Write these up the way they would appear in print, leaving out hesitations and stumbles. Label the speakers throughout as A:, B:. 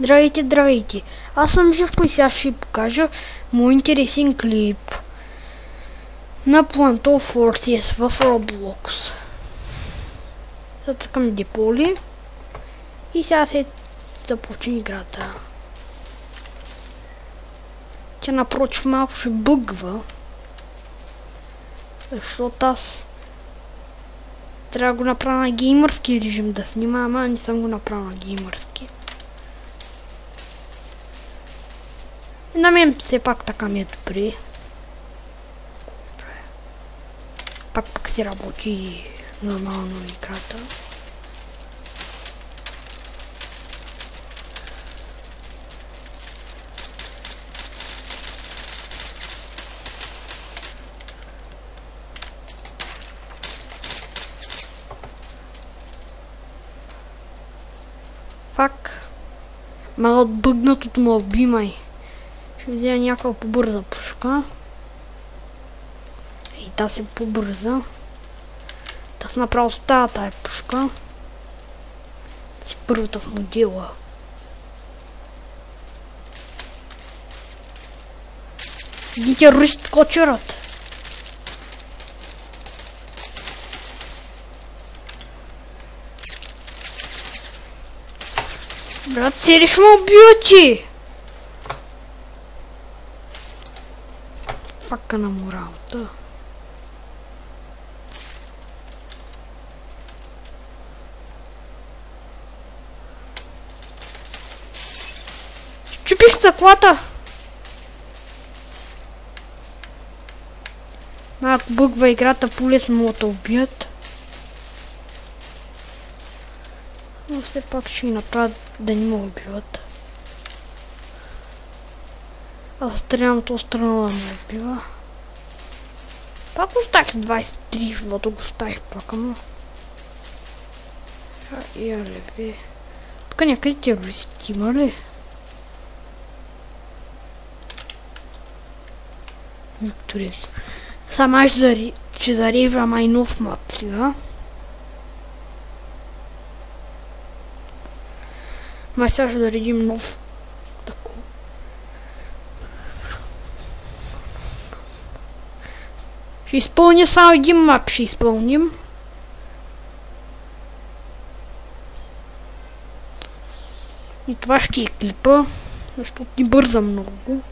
A: Здравейте, здравейте! Аз съм Живко и сега ще покажа мой интересен клип на Plant of Forces в Roblox. Затъкам деполи и сега се започне играта. Тя напрочив малко ще бъгва, защото аз трябва да го направя на геймърски режим да снимам, а не съм го направил на геймърски. На мен все пак така ми е добре. Пак си работи нормално играта. Пак ма отбъгнат от моби май. Ще взема някаква по-бърза пушка. И та се по-бърза. Та се направо става тая пушка. Си първата в модела. Един терорист кочерът. Брат, селиш ме убива ти! Фака на моралта. Чупих стъклата! Малко бъгва играта, по-лесно могат да убият. Но все пак ще ги направят да не ме убиват. Аз стрелям от страна да ме убива. Пак оставих 23 живота, го оставих пак, ама. Яле бе. Тук някъде терористи има ли? Викторин. Сама ще зарежа май нов мап сега. Май сега ще заредим нов. Ще изпълня само един мап, ще изпълним. И това ще е клипа, защото ни бърза много.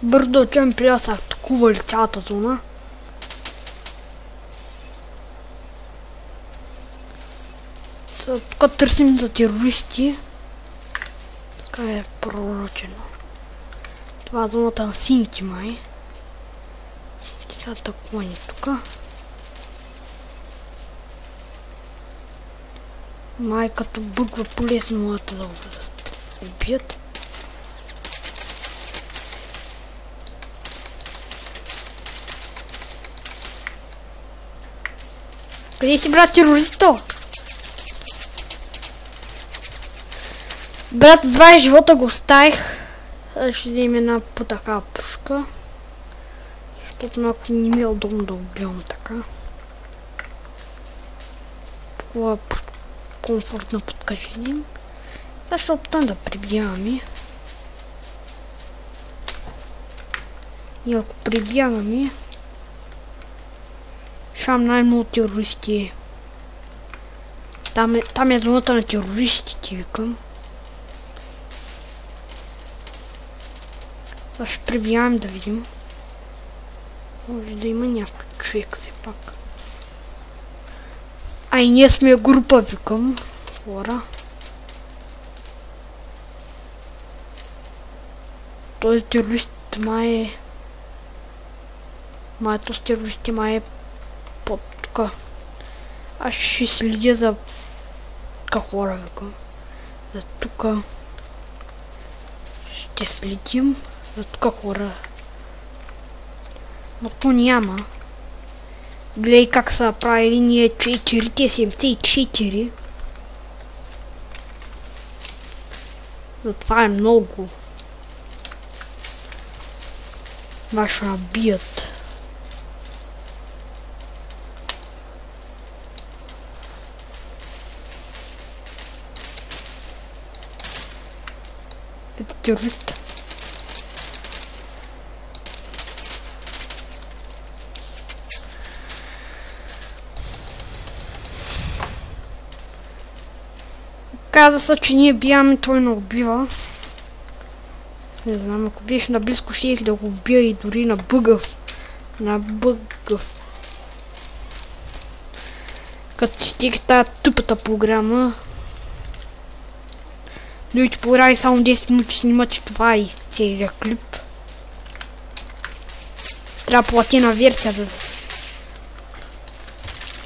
A: Бързо да отивам преди да са атакували цялата зона. Тук търсим за терористи. Така е пророчено. Това е зоната на синки май. Синки са атакувани тук. Май като бъгва по-лесно могат да убият. Къде си, брат, терористо? Брат, 20 живота го оставих. Сега ще вземем една по-така пушка. Защото малко не ми е удобно да убивам така. Такова комфортно подкажение. Защото там да прибягаме. И ако прибягаме, Шам най-много терористи. Там е зоната на терористите, викам. Аз ще пребиваем да видим. Може да има някой човек все пак. А и ние сме група, викам. Хора. Този терорист май е... този терорист май е под тука. Аз ще следя за тука хора, викам. За тука. Ще следим за тука хора. Но то няма. Гледай как са правили ние 474. Затова е много. Ще набият. Ето терорист. Каза се, че ние биваме, той не убива. Не знам, ако беше наблизко, ще да го убия и дори на бъгъв. На бъгъв. Като щех тази тъпата програма. Дойде поиграли само 10 минути снимат, това и целият клип. Трябва платена версия да...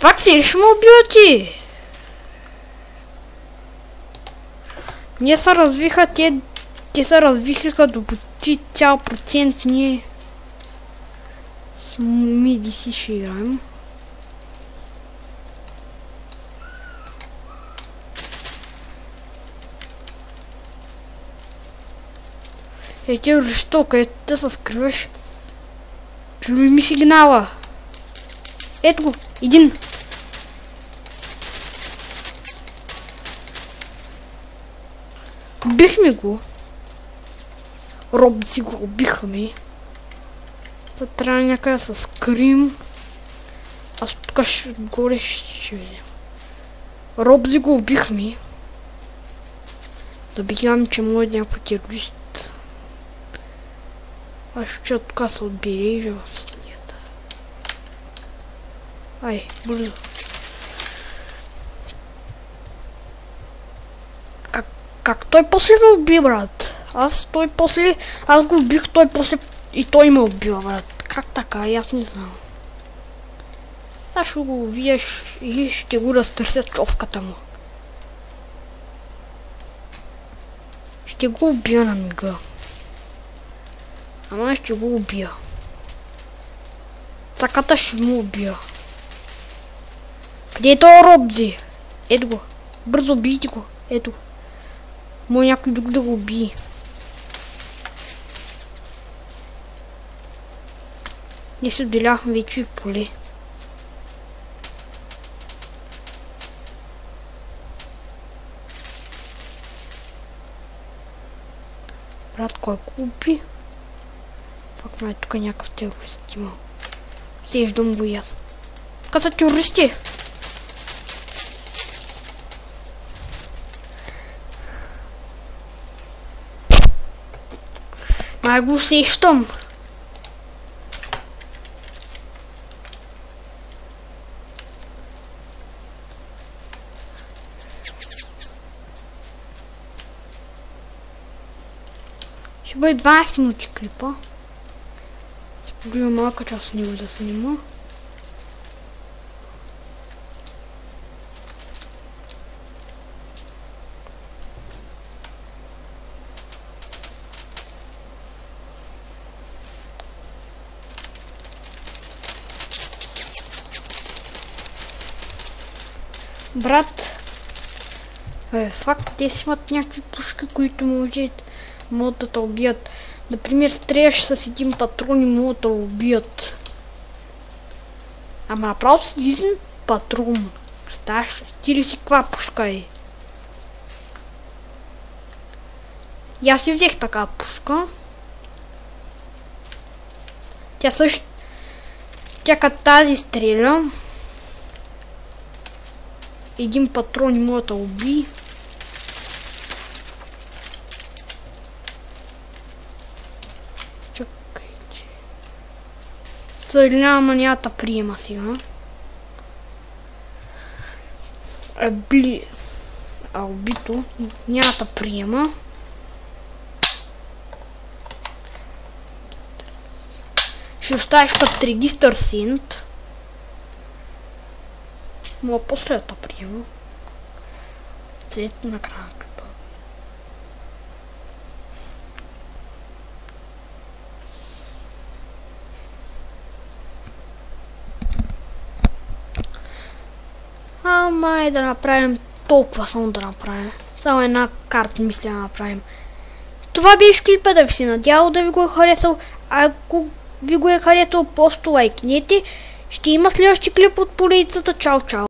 A: Пак се ли ще ме убивате? Ние се развиха, те се развихаха до почти цял процент, ние с миди си ще играем. Ти защо, където да се скриваш? Чули ми сигнала. Ето го, един. Убихме го. Робзи го убихме. Та трябва някъде да се скрим. Аз тук горе ще видим. Робзи го убихме. Забегавам, че може някой терорист. Аз ще тук се отбележа в стенята. Ай, бързо. Как той после ме уби, брат? Аз го убих, той после и той ме убива, брат. Как така? Аз не знам. Сега ще го видиш и ще го разтърся човката му. Ще го убия на мига. Ама ще го убия. Цаката ще му убия. Къде е този Робзи? Ето го. Бързо убийте го. Ето. Може някой друг да го убие. Ние се отделяхме вече и поле. Брат, кой го уби? Фак, май тук някакъв терорист има. Сеждам го и аз. Тук са терористи! Май го сещам. Ще бъде 12 минути клипа. Споделя малка част от него да снима. Брат, факт, те си имат някакви пушки, които могат да те убият. Например, стреляш с един патрон и могат да убият. Ама направо с един патрон. Представяш ли? Ти ли си каква пушка е? И аз си взех така пушка. Тя също... Тя като тази стреля. един патрон и може да уби. Чакайте. Съжалявам, но няма да приема сега. Убито. Няма да приема. Ще оставиш като регистър синт. Мога после да приема. Цвет на края клипа. Ама да направим толкова само да направим. Само една карта мисля да направим. Това беше клипа, да ви се надявал да ви го е харесал. Ако ви го е харесал, просто лайкнете. Ще има следващи клип от полицията. Чао, чао!